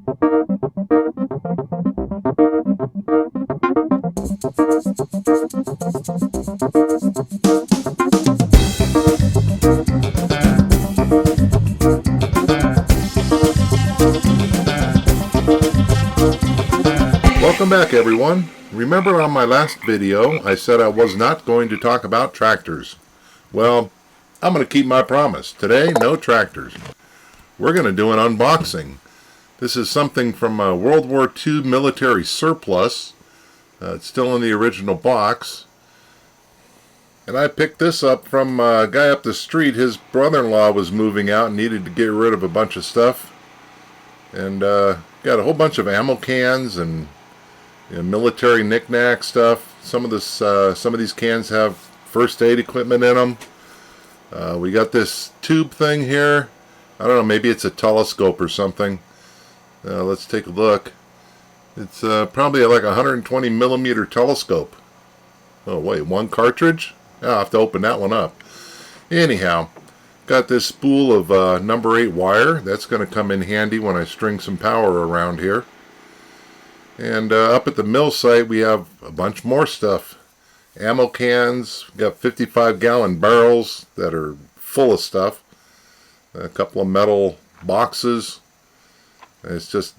Welcome back, everyone. Remember on my last video I said I was not going to talk about tractors. Well, I'm going to keep my promise. Today, no tractors. We're going to do an unboxing. This is something from a World War II military surplus. It's still in the original box. And I picked this up from a guy up the street. His brother-in-law was moving out and needed to get rid of a bunch of stuff. And got a whole bunch of ammo cans and military knick-knack stuff. Some of these cans have first aid equipment in them. We got this tube thing here. I don't know, maybe it's a telescope or something. Let's take a look. It's probably like a 120 millimeter telescope. Oh wait, one cartridge? I'll have to open that one up. Anyhow, got this spool of number 8 wire. That's going to come in handy when I string some power around here. And up at the mill site we have a bunch more stuff. Ammo cans, we got 55-gallon barrels that are full of stuff. A couple of metal boxes. It's just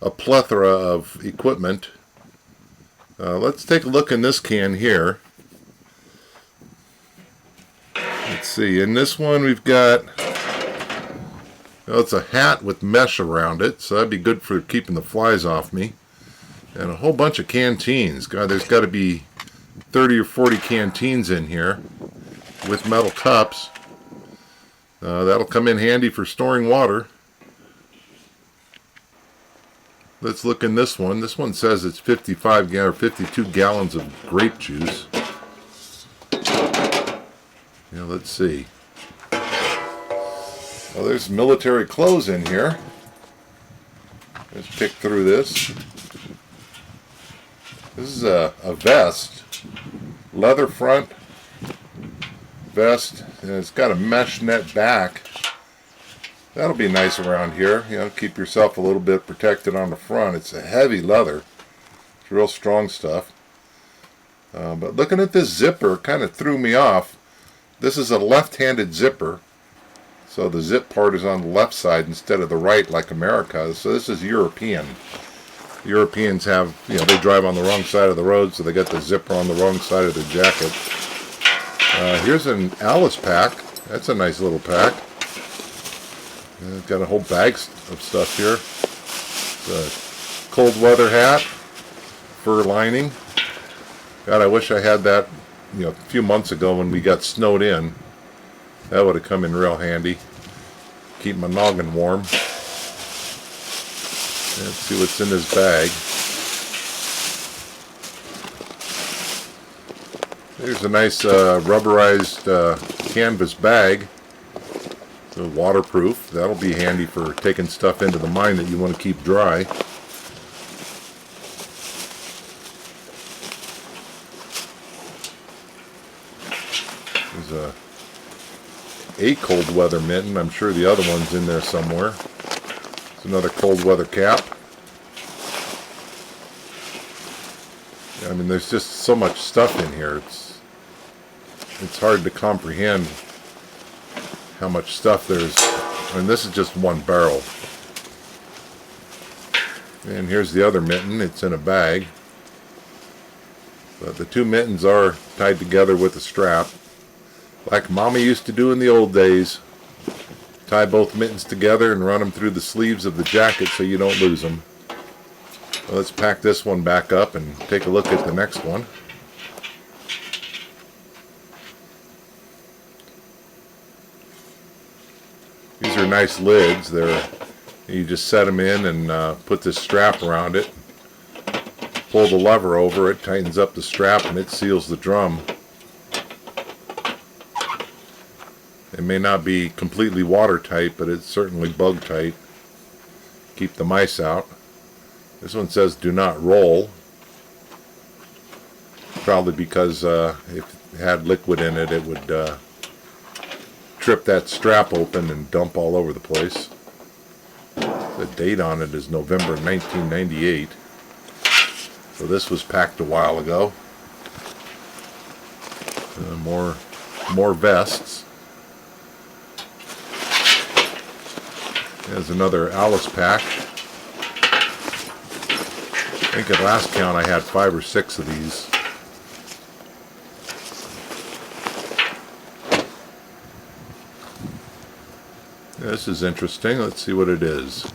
a plethora of equipment. Let's take a look in this can here. Let's see, in this one we've got, well, it's a hat with mesh around it, so that'd be good for keeping the flies off me. And a whole bunch of canteens. God, there's got to be 30 or 40 canteens in here with metal cups. That'll come in handy for storing water. Let's look in this one. This one says it's 52 gallons of grape juice. Let's see. Well, there's military clothes in here. Let's pick through this. This is a vest, leather front vest, and it's got a mesh net back. That'll be nice around here. Keep yourself a little bit protected on the front. It's a heavy leather. It's real strong stuff. But looking at this zipper kind of threw me off. This is a left-handed zipper, so the zip part is on the left side instead of the right like America. So this is European. Europeans have, they drive on the wrong side of the road, so they got the zipper on the wrong side of their jacket. Here's an Alice pack. That's a nice little pack. Got a whole bag of stuff here. It's a cold weather hat, fur lining. God, I wish I had that, a few months ago when we got snowed in. That would have come in real handy. Keep my noggin warm. Let's see what's in this bag. There's a nice rubberized canvas bag. It's waterproof. That'll be handy for taking stuff into the mine that you want to keep dry. There's a cold weather mitten. I'm sure the other one's in there somewhere. It's another cold weather cap. I mean, there's just so much stuff in here. It's hard to comprehend how much stuff there's. I mean, this is just one barrel. And here's the other mitten. It's in a bag. But the two mittens are tied together with a strap, like Mama used to do in the old days. Tie both mittens together and run them through the sleeves of the jacket so you don't lose them. Well, let's pack this one back up and take a look at the next one. These are nice lids. You just set them in and put this strap around it. Pull the lever over it, tightens up the strap, and it seals the drum. It may not be completely watertight, but it's certainly bug tight. Keep the mice out. This one says do not roll. Probably because if it had liquid in it, it would trip that strap open and dump all over the place. The date on it is November 1998. So this was packed a while ago. More vests. There's another Alice pack. I think at last count I had 5 or 6 of these. This is interesting. Let's see what it is.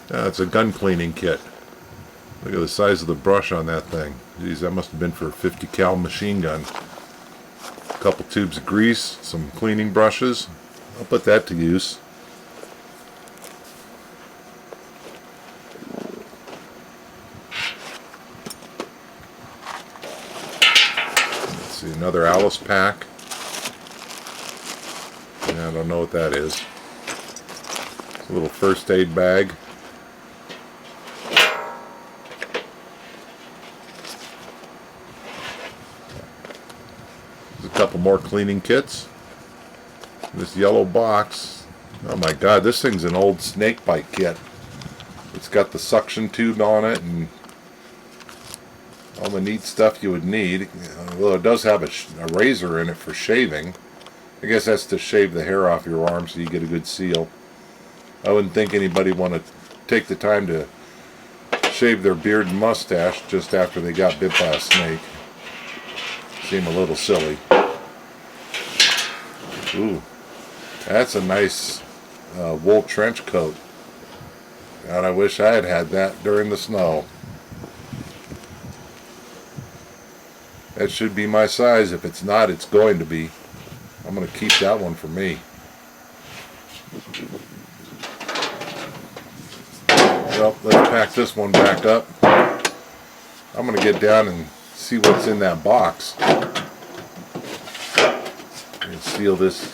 It's a gun cleaning kit. Look at the size of the brush on that thing. Geez, that must have been for a 50 cal machine gun. A couple tubes of grease, some cleaning brushes. I'll put that to use. Let's see, another Alice pack. Yeah, I don't know what that is. It's a little first aid bag. A couple more cleaning kits. This yellow box. Oh my god, this thing's an old snake bite kit. It's got the suction tube on it and all the neat stuff you would need. Although it does have a razor in it for shaving. I guess that's to shave the hair off your arm so you get a good seal. I wouldn't think anybody would want to take the time to shave their beard and mustache just after they got bit by a snake. Seem a little silly. Ooh, that's a nice wool trench coat. God, I wish I had had that during the snow. That should be my size. If it's not, it's going to be. I'm going to keep that one for me. Well, let's pack this one back up. I'm going to get down and see what's in that box. And seal this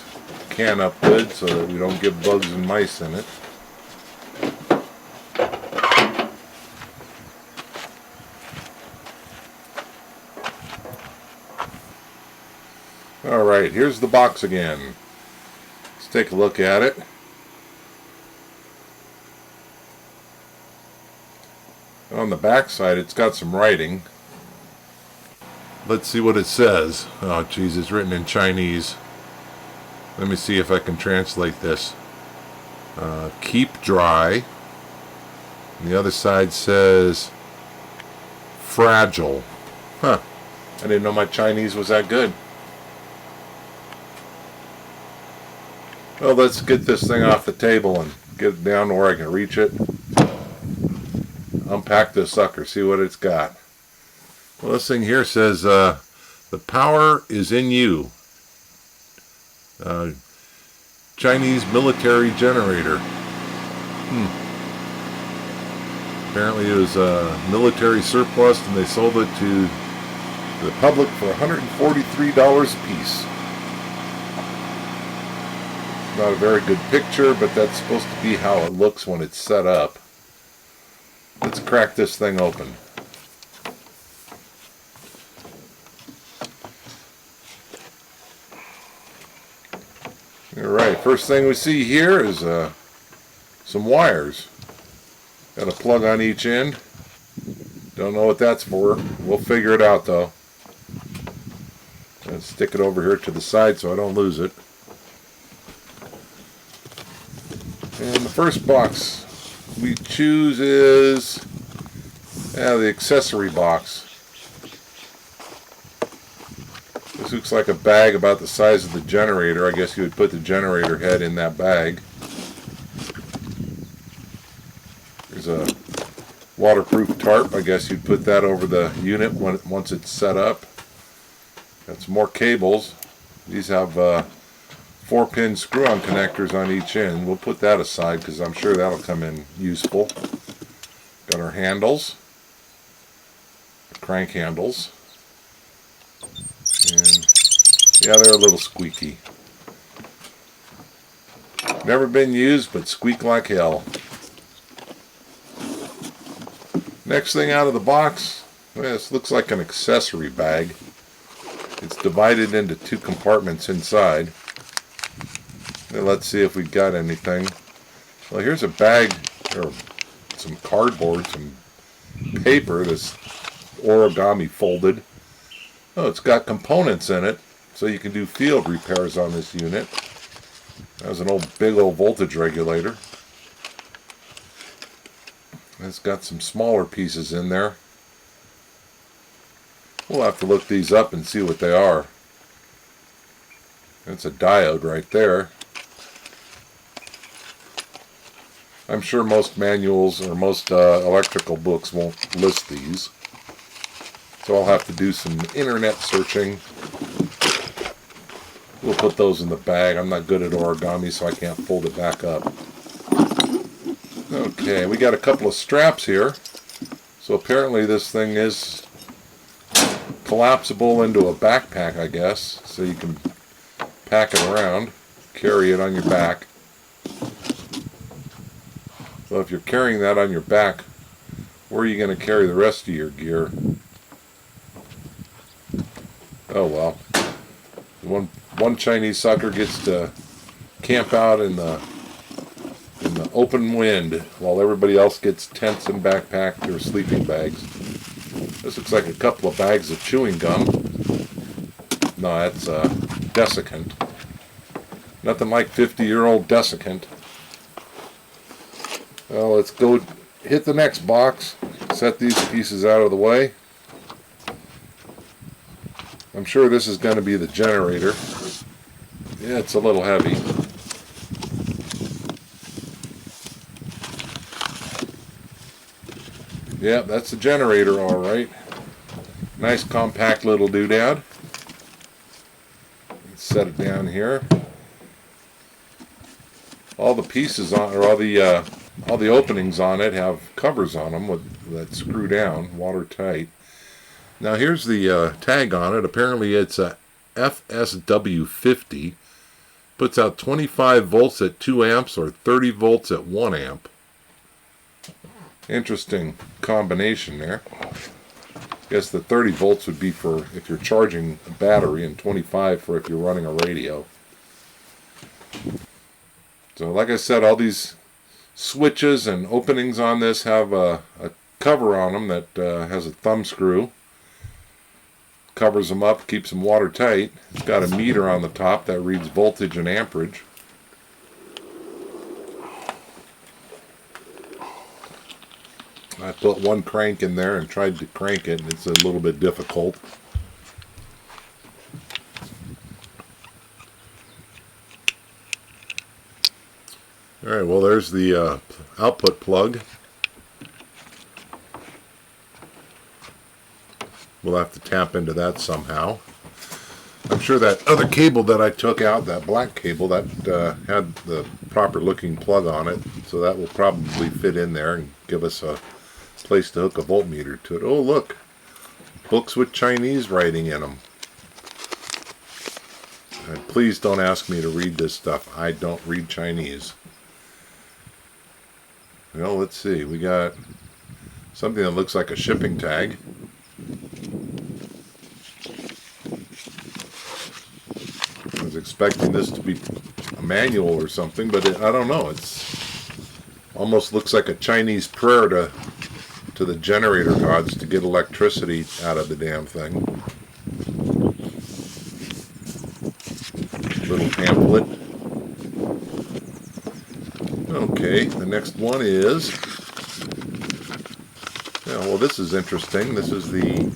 can up good so that we don't get bugs and mice in it. Alright, here's the box again. Let's take a look at it. On the back side it's got some writing. Let's see what it says. Oh geez, it's written in Chinese. Let me see if I can translate this. Keep dry. And the other side says fragile. Huh. I didn't know my Chinese was that good. Well, let's get this thing off the table and get it down to where I can reach it. Unpack this sucker, see what it's got. Well, this thing here says, the power is in you. Chinese military generator. Apparently it was a military surplus and they sold it to the public for $143 a piece. Not a very good picture, but that's supposed to be how it looks when it's set up. Let's crack this thing open. Alright, first thing we see here is some wires. Got a plug on each end. Don't know what that's for. We'll figure it out though. Let's stick it over here to the side so I don't lose it. And the first box we choose is the accessory box. This looks like a bag about the size of the generator. I guess you would put the generator head in that bag. There's a waterproof tarp. I guess you'd put that over the unit once it's set up. Got some more cables. These have 4-pin screw-on connectors on each end. We'll put that aside because I'm sure that'll come in useful. Got our handles, crank handles, and yeah, they're a little squeaky. Never been used, but squeak like hell. Next thing out of the box, well, this looks like an accessory bag. It's divided into two compartments inside. Now let's see if we got anything. Well, here's a bag, or some cardboard, some paper that's origami folded. Oh, it's got components in it, so you can do field repairs on this unit. There's an big old voltage regulator. It's got some smaller pieces in there. We'll have to look these up and see what they are. That's a diode right there. I'm sure most manuals or most electrical books won't list these. So I'll have to do some internet searching. We'll put those in the bag. I'm not good at origami, so I can't fold it back up. Okay, we got a couple of straps here. So apparently this thing is collapsible into a backpack, I guess. So you can pack it around, carry it on your back. So if you're carrying that on your back, where are you going to carry the rest of your gear? Oh well. One Chinese sucker gets to camp out in the open wind while everybody else gets tents and backpack or sleeping bags. This looks like a couple of bags of chewing gum. No, that's desiccant. Nothing like 50-year-old desiccant. Well, let's go hit the next box. Set these pieces out of the way. I'm sure this is going to be the generator. Yeah, it's a little heavy. Yeah, that's the generator, all right. Nice compact little doodad. Let's set it down here. All the pieces on, or all the openings on it have covers on them that screw down, watertight. Now here's the tag on it. Apparently it's a FSW50. Puts out 25 volts at 2 amps or 30 volts at 1 amp. Interesting combination there. I guess the 30 volts would be for if you're charging a battery and 25 for if you're running a radio. So like I said, all these switches and openings on this have a cover on them that has a thumb screw. Covers them up, keeps them watertight. It's got a meter on the top that reads voltage and amperage. I put one crank in there and tried to crank it, and it's a little bit difficult. Alright, well there's the output plug. We'll have to tap into that somehow. I'm sure that other cable that I took out, that black cable, that had the proper looking plug on it, so that will probably fit in there and give us a place to hook a voltmeter to it. Oh look, books with Chinese writing in them. And please don't ask me to read this stuff. I don't read Chinese. Well, let's see. We got something that looks like a shipping tag. I was expecting this to be a manual or something, but I don't know. It's almost looks like a Chinese prayer to the generator gods to get electricity out of the damn thing. Little pamphlet. Okay, the next one is, yeah, well this is interesting. This is the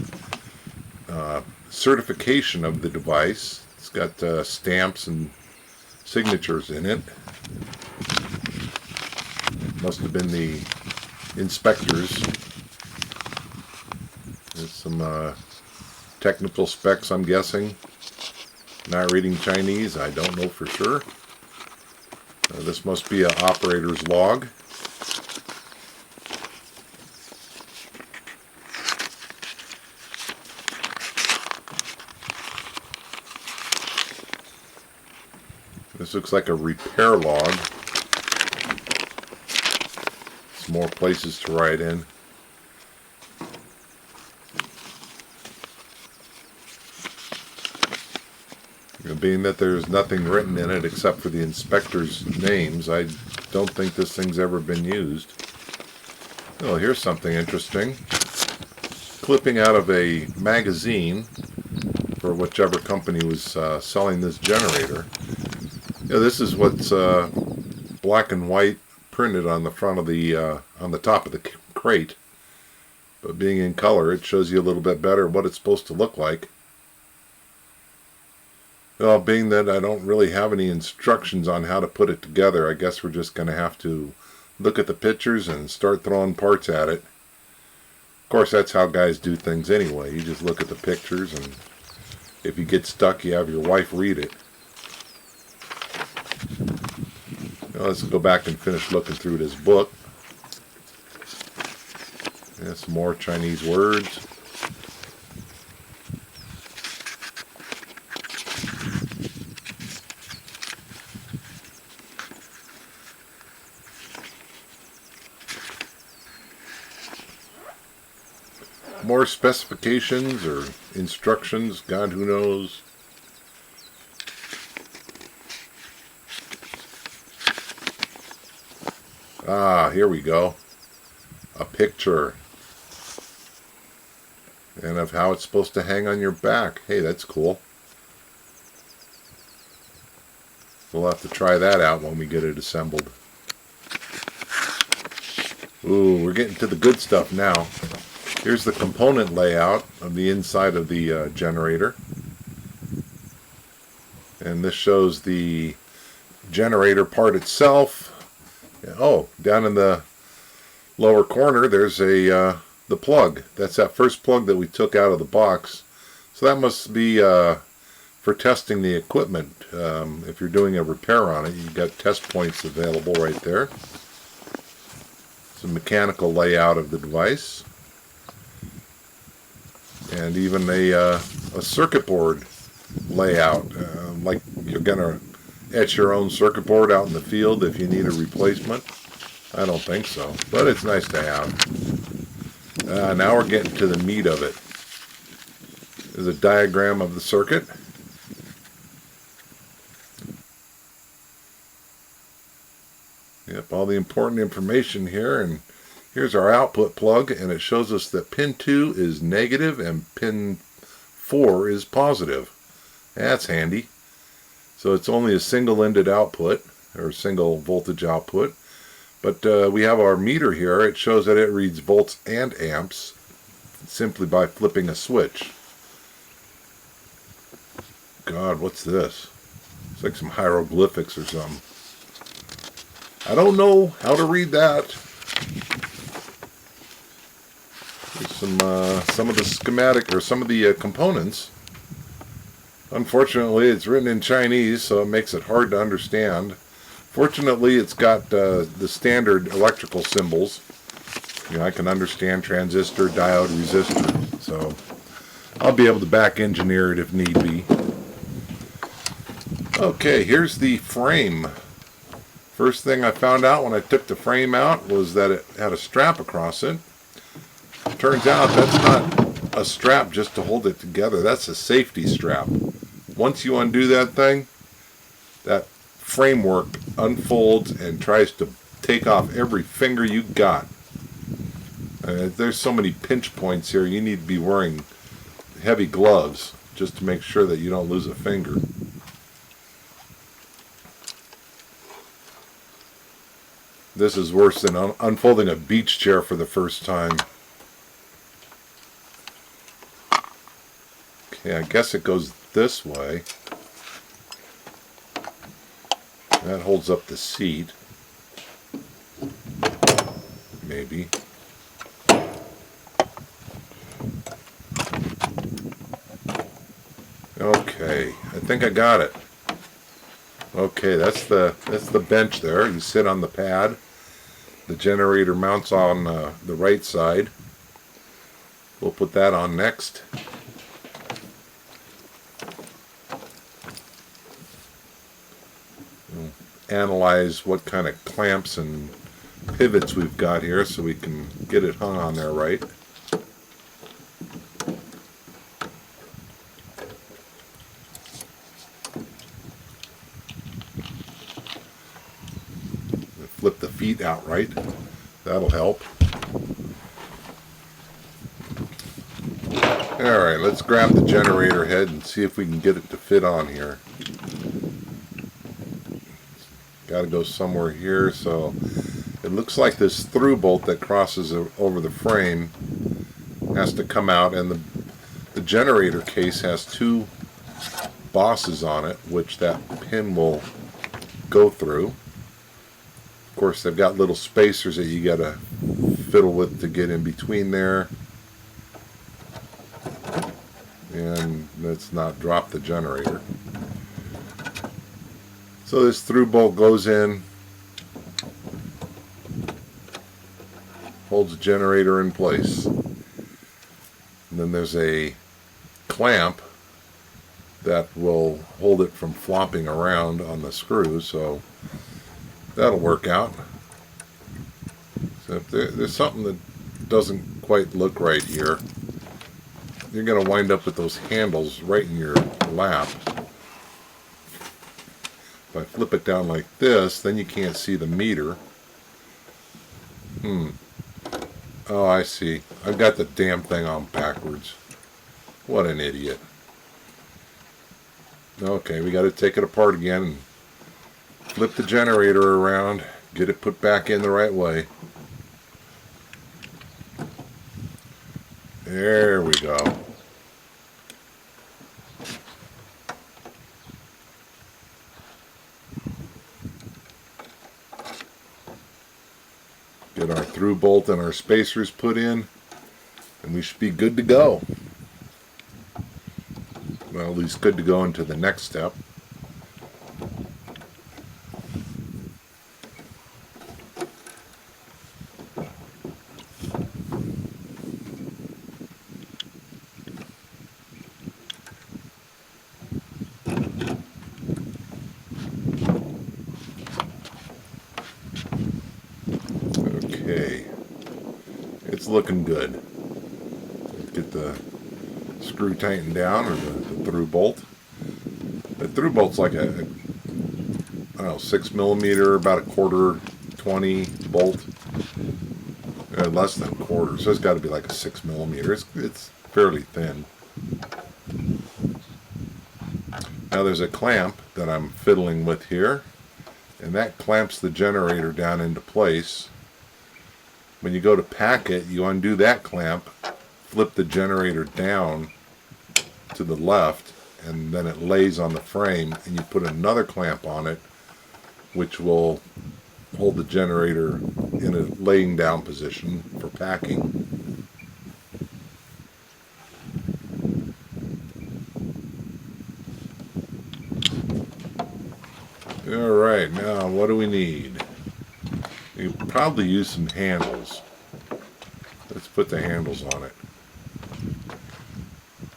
certification of the device. It's got stamps and signatures in it. Must have been the inspectors. There's some technical specs, I'm guessing. Not reading Chinese, I don't know for sure. This must be an operator's log. This looks like a repair log. Some more places to write in. being that there's nothing written in it except for the inspector's names, I don't think this thing's ever been used. Oh, here's something interesting. Clipping out of a magazine for whichever company was selling this generator. Yeah, this is what's black and white printed on the front of the on the top of the crate. But being in color, it shows you a little bit better what it's supposed to look like. Well, being that I don't really have any instructions on how to put it together, I guess we're just going to have to look at the pictures and start throwing parts at it. Of course, that's how guys do things anyway. You just look at the pictures, and if you get stuck, you have your wife read it. Now let's go back and finish looking through this book. Yeah, some more Chinese words. More specifications or instructions, God who knows. Ah, here we go. A picture. And of how it's supposed to hang on your back. Hey, that's cool. We'll have to try that out when we get it assembled. Ooh, we're getting to the good stuff now. Here's the component layout of the inside of the generator. And this shows the generator part itself. Oh, down in the lower corner there's a the plug. That's that first plug that we took out of the box. So that must be for testing the equipment. If you're doing a repair on it, you've got test points available right there. Some mechanical layout of the device. And even a circuit board layout, like you're going to etch your own circuit board out in the field if you need a replacement. I don't think so, but it's nice to have. Now we're getting to the meat of it. There's a diagram of the circuit. Yep, all the important information here, and here's our output plug, and it shows us that pin 2 is negative and pin 4 is positive. That's handy. So it's only a single-ended output, or single voltage output. But we have our meter here. It shows that it reads volts and amps simply by flipping a switch. God, what's this? It's like some hieroglyphics or something. I don't know how to read that. Here's some of the schematic, or some of the components. Unfortunately, it's written in Chinese, so it makes it hard to understand. Fortunately, it's got the standard electrical symbols. You know, I can understand transistor, diode, resistor, so I'll be able to back engineer it if need be. Okay, here's the frame. First thing I found out when I took the frame out was that it had a strap across it. Turns out that's not a strap just to hold it together. That's a safety strap. Once you undo that thing, that framework unfolds and tries to take off every finger you got. There's so many pinch points here, you need to be wearing heavy gloves just to make sure that you don't lose a finger. This is worse than unfolding a beach chair for the first time. Okay, I guess it goes this way. That holds up the seat. Maybe. Okay, I think I got it. Okay, that's the bench there. You sit on the pad. The generator mounts on the right side. We'll put that on next. We'll analyze what kind of clamps and pivots we've got here so we can get it hung on there right. flip the feet out right. That'll help. Alright, let's grab the generator head and see if we can get it to fit on here. Got to go somewhere here, so it looks like this through bolt that crosses over the frame has to come out, and the generator case has two bosses on it, which that pin will go through. Of course, they've got little spacers that you got to fiddle with to get in between there. And let's not drop the generator. So this through bolt goes in, holds the generator in place. And then there's a clamp that will hold it from flopping around on the screw, so that'll work out. So if there's something that doesn't quite look right here, you're going to wind up with those handles right in your lap. If I flip it down like this, then you can't see the meter. Oh, I see. I've got the damn thing on backwards. What an idiot. Okay, we got to take it apart again and flip the generator around, get it put back in the right way. There we go. Get our through bolt and our spacers put in, and we should be good to go. Well, at least good to go into the next step. Okay, it's looking good. Get the screw tightened down, or the through bolt. The through bolt's like a I don't know, 6mm, about a quarter 20 bolt, less than a quarter, so it's got to be like a 6mm. It's fairly thin. Now there's a clamp that I'm fiddling with here, and that clamps the generator down into place. When you go to pack it, you undo that clamp, flip the generator down to the left, and then it lays on the frame, and you put another clamp on it, which will hold the generator in a laying down position for packing. Alright, now what do we need? You probably use some handles. Let's put the handles on it.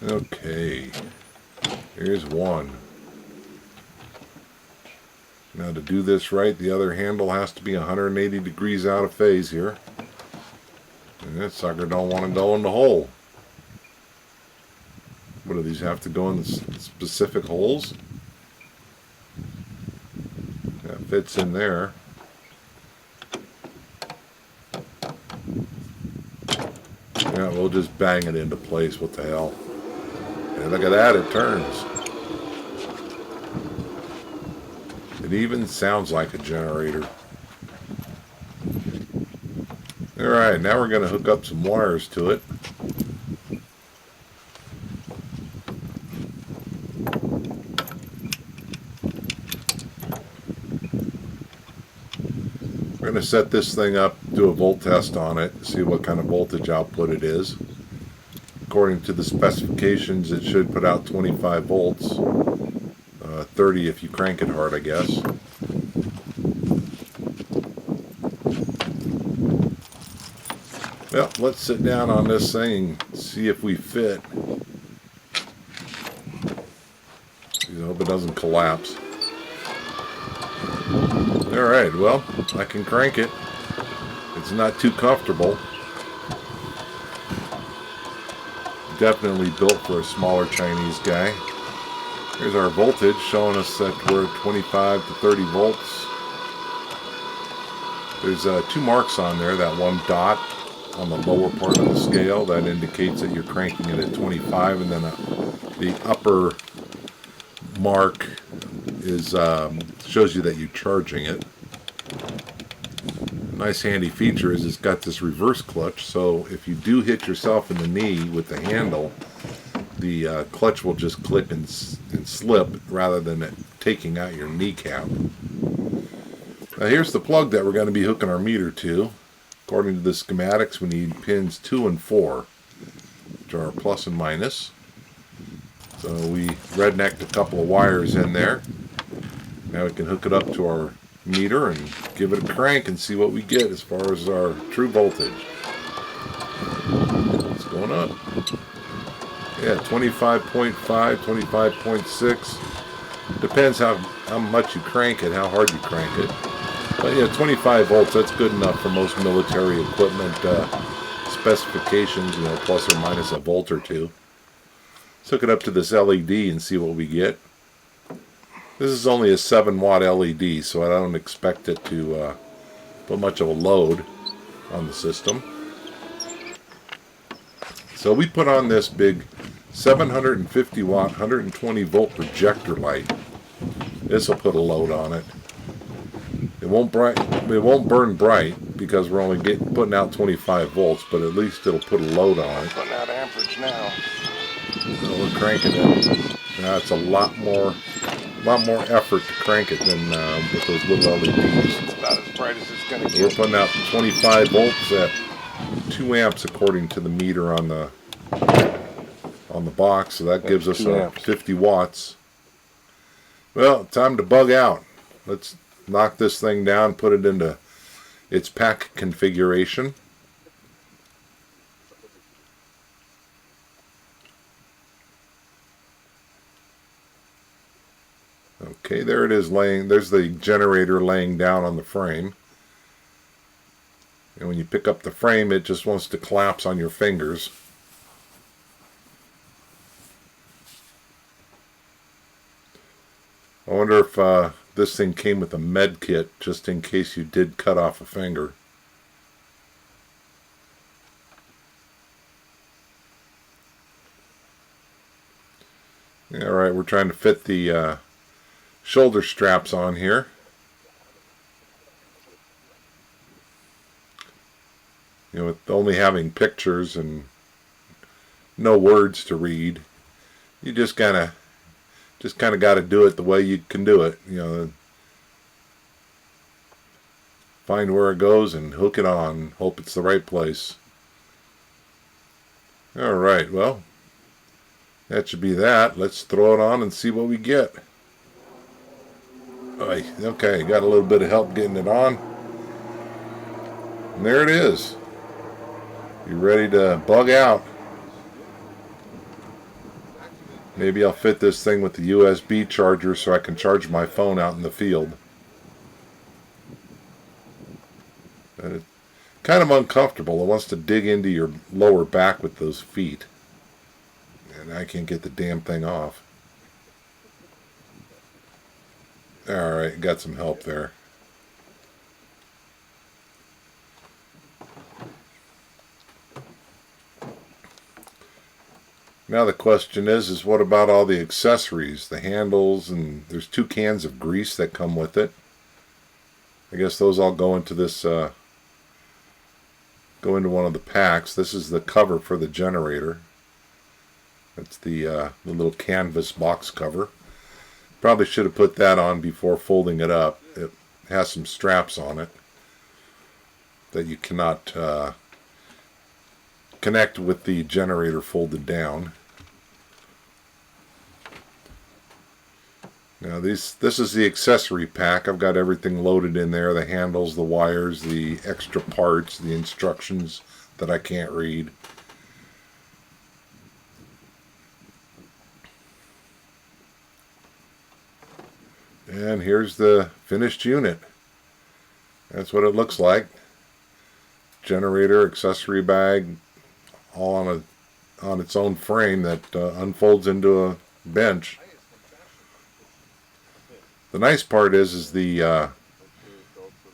Okay, here's one. Now to do this right, the other handle has to be 180 degrees out of phase here. And that sucker don't want to go in the hole. What do these have to go in the specific holes? That fits in there. Yeah, we'll just bang it into place. What the hell? And look at that, it turns. It even sounds like a generator. Alright, now we're going to hook up some wires to it. We're going to set this thing up, do a volt test on it, see what kind of voltage output it is. According to the specifications, it should put out 25 volts. 30 if you crank it hard, I guess. Well, let's sit down on this thing and see if we fit. I hope it doesn't collapse. Alright, well, I can crank it. It's not too comfortable. Definitely built for a smaller Chinese guy. Here's our voltage showing us that we're at 25 to 30 volts. There's two marks on there. That one dot on the lower part of the scale, that indicates that you're cranking it at 25, and then the upper mark is shows you that you're charging it. A nice handy feature is it's got this reverse clutch, so if you do hit yourself in the knee with the handle, the clutch will just click and slip rather than it taking out your kneecap. Now here's the plug that we're going to be hooking our meter to. According to the schematics, we need pins 2 and 4, which are plus and minus. So we rednecked a couple of wires in there. Now we can hook it up to our meter and give it a crank and see what we get as far as our true voltage. It's going up. Yeah, 25.5, 25.6. Depends how much you crank it, how hard you crank it. But yeah, 25 volts, that's good enough for most military equipment specifications, you know, plus or minus a volt or two. Let's hook it up to this LED and see what we get. This is only a 7-watt LED, so I don't expect it to put much of a load on the system. So we put on this big 750 watt, 120 volt projector light. This will put a load on it. It won't burn bright because we're only putting out 25 volts, but at least it'll put a load on it. Putting out amperage now. So we're cranking it. Now it's a lot more effort to crank it than with those little LEDs. It's about as bright as it's going to get. We're putting out 25 volts at 2 amps according to the meter on the box, so that gives us 50 watts. Well, time to bug out. Let's knock this thing down, put it into its pack configuration. Okay, there it is laying. There's the generator laying down on the frame. And when you pick up the frame, it just wants to collapse on your fingers. I wonder if this thing came with a med kit just in case you did cut off a finger. Alright, we're trying to fit the shoulder straps on here. You know, with only having pictures and no words to read, you just kind of got to do it the way you can do it. You know, find where it goes and hook it on. Hope it's the right place. All right, well, that should be that. Let's throw it on and see what we get. Okay, got a little bit of help getting it on. And there it is. You ready to bug out? Maybe I'll fit this thing with the USB charger so I can charge my phone out in the field. But it's kind of uncomfortable. It wants to dig into your lower back with those feet. And I can't get the damn thing off. Alright, got some help there. Now the question is what about all the accessories, the handles, and there's 2 cans of grease that come with it. I guess those all go into this, go into one of the packs. This is the cover for the generator. That's the little canvas box cover. Probably should have put that on before folding it up. It has some straps on it that you cannot connect with the generator folded down. Now this is the accessory pack. I've got everything loaded in there, the handles, the wires, the extra parts, the instructions that I can't read. And here's the finished unit. That's what it looks like. Generator, accessory bag, all on its own frame that unfolds into a bench. The nice part is the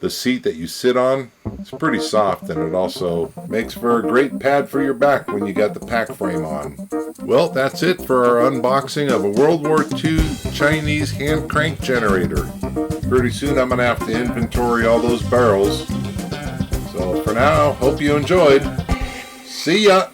The seat that you sit on is pretty soft, and it also makes for a great pad for your back when you got the pack frame on. Well, that's it for our unboxing of a World War II Chinese hand crank generator. Pretty soon I'm going to have to inventory all those barrels. So for now, hope you enjoyed. See ya!